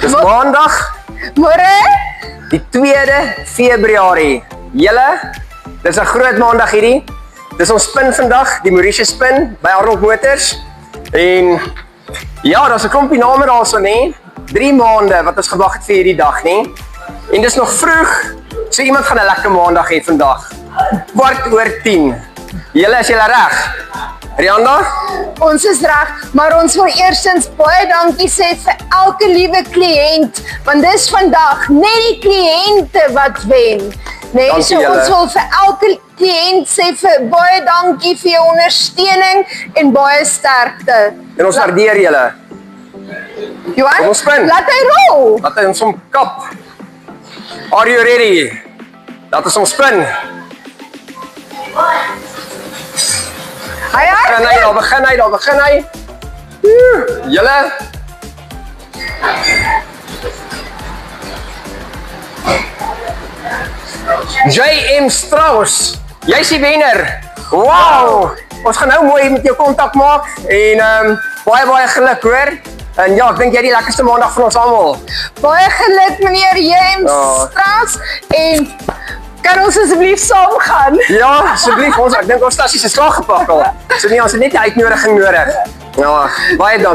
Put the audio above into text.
Dis maandag, Môre? die 2de Februarie. Julle, dis 'n groot maandag hierdie. Dis ons spin vandag, die Mauritius spin by Arnold Motors. En ja, daar's 'n klompie name daarso, nê? 3 maande wat ons gewag het vir hierdie dag, nê? En dis nog vroeg, so iemand gaan 'n lekker maandag hê vandag. 10:15. Julle, is julle reg? Rianda? Ons is reg, maar ons wil eerstens baie dankie sê vir elke liewe kliënt, want dis vandag net die kliënte wat wen. Nee, Dankie so julle. ons wil vir elke kliënt sê vir baie dankie vir jou ondersteuning en baie sterkte. En ons waardeer julle. Johan, Kom ons spin. laat hy rol. Laat ons hom kap. Are you ready? Laat ons hom spin. Hy Begin hy, daar begin hy. Julle. J.M. Strauss, jy's die wenner. Wow! Ons gaan nou mooi met jou kontak maak en baie geluk hoor. En ja, ek dink jy die lekkerste maandag van ons almal. Baie geluk meneer James Ja. Strauss en kan ons asseblief saam gaan? Ja, asseblief, ek dink ons stasie is klaar gepak al. So nee, ons het net die uitnodiging nodig. Ja, baie dankie.